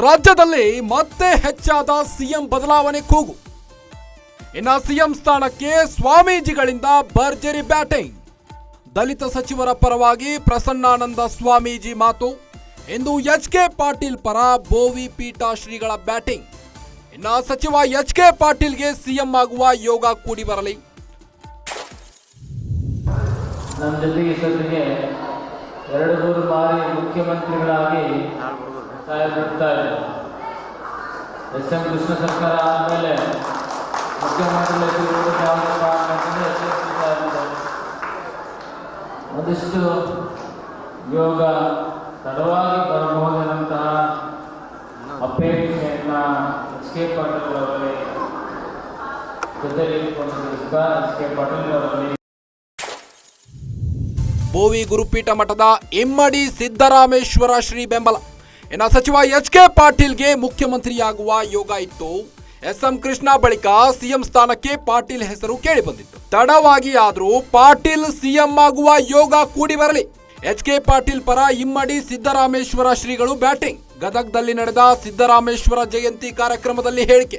ರಾಜ್ಯದಲ್ಲಿ ಮತ್ತೆ ಹೆಚ್ಚಾದ ಸಿಎಂ ಬದಲಾವಣೆ ಕೂಗು. ಇನ್ನು ಸಿಎಂ ಸ್ಥಾನಕ್ಕೆ ಸ್ವಾಮೀಜಿಗಳಿಂದ ಭರ್ಜರಿ ಬ್ಯಾಟಿಂಗ್. ದಲಿತ ಸಚಿವರ ಪರವಾಗಿ ಪ್ರಸನ್ನಾನಂದ ಸ್ವಾಮೀಜಿ ಮಾತು. ಇಂದು ಎಚ್.ಕೆ. ಪಾಟೀಲ್ ಪರ ಬೋವಿ ಪೀಠ ಶ್ರೀಗಳ ಬ್ಯಾಟಿಂಗ್. ಇನ್ನು ಸಚಿವ ಎಚ್.ಕೆ. ಪಾಟೀಲ್ಗೆ ಸಿಎಂ ಆಗುವ ಯೋಗ ಕೂಡಿ ಬರಲಿ. ನಮ್ಮ ಜೊತೆಗೆ ಸದ್ಯಕ್ಕೆ 2-3 ಬಾರಿ ಮುಖ್ಯಮಂತ್ರಿಗಳಾಗಿ ಸಾಯಬಿಡ್ತಾರೆ. ಎಸ್.ಎಂ. ಕೃಷ್ಣ ಸರ್ಕಾರ ಆದಮೇಲೆ ಮುಖ್ಯಮಂತ್ರಿ ಒಂದಿಷ್ಟು ಯೋಗ ತಡವಾಗಿ ಬರಬಹುದೆಂತಹ ಅಪೇಕ್ಷೆಯನ್ನ ಎಚ್.ಕೆ. ಪಾಟೀಲ್ ಅವರಲ್ಲಿ ಜೊತೆಲಿಟ್ಟುಕೊಂಡಿರುವ ಎಚ್.ಕೆ. ಪಾಟೀಲ್ ಅವರಲ್ಲಿ ಬೋವಿ ಗುರುಪೀಠ ಮಠದ ಇಮ್ಮಡಿ ಸಿದ್ದರಾಮೇಶ್ವರ ಶ್ರೀ ಬೆಂಬಲ. ಇನ್ನು ಸಚಿವ ಎಚ್.ಕೆ. ಪಾಟೀಲ್ಗೆ ಮುಖ್ಯಮಂತ್ರಿಯಾಗುವ ಯೋಗ ಇತ್ತು. ಎಸ್.ಎಂ. ಕೃಷ್ಣ ಬಳಿಕ ಸಿಎಂ ಸ್ಥಾನಕ್ಕೆ ಪಾಟೀಲ್ ಹೆಸರು ಕೇಳಿ ಬಂದಿತ್ತು. ತಡವಾಗಿ ಆದರೂ ಪಾಟೀಲ್ ಸಿಎಂ ಆಗುವ ಯೋಗ ಕೂಡಿ ಬರಲಿ. ಎಚ್.ಕೆ. ಪಾಟೀಲ್ ಪರ ಇಮ್ಮಡಿ ಸಿದ್ದರಾಮೇಶ್ವರ ಶ್ರೀಗಳು ಬ್ಯಾಟಿಂಗ್. ಗದಗದಲ್ಲಿ ನಡೆದ ಸಿದ್ದರಾಮೇಶ್ವರ ಜಯಂತಿ ಕಾರ್ಯಕ್ರಮದಲ್ಲಿ ಹೇಳಿಕೆ.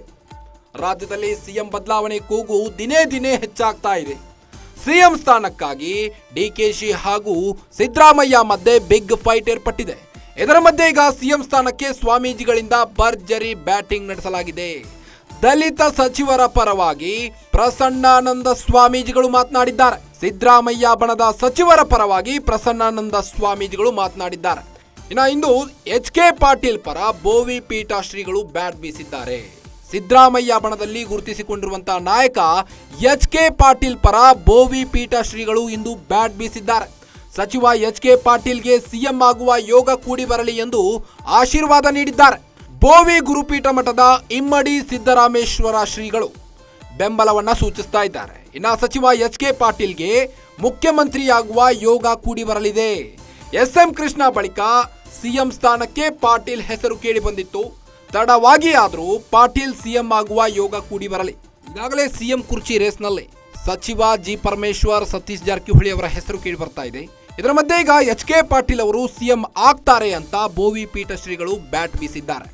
ರಾಜ್ಯದಲ್ಲಿ ಸಿಎಂ ಬದಲಾವಣೆ ಕೂಗು ದಿನೇ ದಿನೇ ಹೆಚ್ಚಾಗ್ತಾ ಇದೆ. ಸಿಎಂ ಸ್ಥಾನಕ್ಕಾಗಿ ಡಿಕೆಶಿ ಹಾಗೂ ಸಿದ್ದರಾಮಯ್ಯ ಮಧ್ಯೆ ಬಿಗ್ ಫೈಟ್ ಏರ್ಪಟ್ಟಿದೆ. ಇದರ ಮಧ್ಯೆ ಈಗ ಸಿಎಂ ಸ್ಥಾನಕ್ಕೆ ಸ್ವಾಮೀಜಿಗಳಿಂದ ಭರ್ಜರಿ ಬ್ಯಾಟಿಂಗ್ ನಡೆಸಲಾಗಿದೆ. ದಲಿತ ಸಚಿವರ ಪರವಾಗಿ ಪ್ರಸನ್ನಾನಂದ ಸ್ವಾಮೀಜಿಗಳು ಮಾತನಾಡಿದ್ದಾರೆ. ಸಿದ್ದರಾಮಯ್ಯ ಬಣದ ಸಚಿವರ ಪರವಾಗಿ ಪ್ರಸನ್ನಾನಂದ ಸ್ವಾಮೀಜಿಗಳು ಮಾತನಾಡಿದ್ದಾರೆ. ಇಂದು ಎಚ್.ಕೆ. ಪಾಟೀಲ್ ಪರ ಬೋವಿ ಪೀಠ ಶ್ರೀಗಳು ಬ್ಯಾಟ್ ಬೀಸಿದ್ದಾರೆ. ಸಿದ್ದರಾಮಯ್ಯ ಬಣದಲ್ಲಿ ಗುರುತಿಸಿಕೊಂಡಿರುವಂತಹ ನಾಯಕ ಎಚ್.ಕೆ. ಪಾಟೀಲ್ ಪರ ಬೋವಿ ಪೀಠ ಶ್ರೀಗಳು ಇಂದು ಬ್ಯಾಟ್ ಬೀಸಿದ್ದಾರೆ. ಸಚಿವ ಎಚ್.ಕೆ. ಪಾಟೀಲ್ಗೆ ಸಿಎಂ ಆಗುವ ಯೋಗ ಕೂಡಿ ಬರಲಿ ಎಂದು ಆಶೀರ್ವಾದ ನೀಡಿದ್ದಾರೆ. ಬೋವಿ ಗುರುಪೀಠ ಮಠದ ಇಮ್ಮಡಿ ಸಿದ್ದರಾಮೇಶ್ವರ ಶ್ರೀಗಳು ಬೆಂಬಲವನ್ನ ಸೂಚಿಸ್ತಾ ಇದ್ದಾರೆ. ಇನ್ನು ಸಚಿವ ಎಚ್.ಕೆ. ಪಾಟೀಲ್ಗೆ ಮುಖ್ಯಮಂತ್ರಿಯಾಗುವ ಯೋಗ ಕೂಡಿ ಬರಲಿದೆ. ಎಸ್.ಎಂ. ಕೃಷ್ಣ ಬಳಿಕ ಸಿಎಂ ಸ್ಥಾನಕ್ಕೆ ಪಾಟೀಲ್ ಹೆಸರು ಕೇಳಿ ಬಂದಿತ್ತು. ತಡವಾಗಿ ಆದರೂ ಪಾಟೀಲ್ ಸಿಎಂ ಆಗುವ ಯೋಗ ಕೂಡಿ ಬರಲಿ. ಈಗಾಗಲೇ ಸಿಎಂ ಕುರ್ಚಿ ರೇಸ್ನಲ್ಲಿ ಸಚಿವ ಜಿ. ಪರಮೇಶ್ವರ್, ಸತೀಶ್ ಜಾರಕಿಹೊಳಿ ಅವರ ಹೆಸರು ಕೇಳಿ ಬರ್ತಾ ಇದೆ. ಇದರ ಮಧ್ಯೆ ಈಗ ಎಚ್.ಕೆ. ಪಾಟೀಲ್ ಅವರು ಸಿಎಂ ಆಗ್ತಾರೆ ಅಂತ ಬೋವಿ ಪೀಠ ಶ್ರೀಗಳು ಬ್ಯಾಟ್ ಬೀಸಿದ್ದಾರೆ.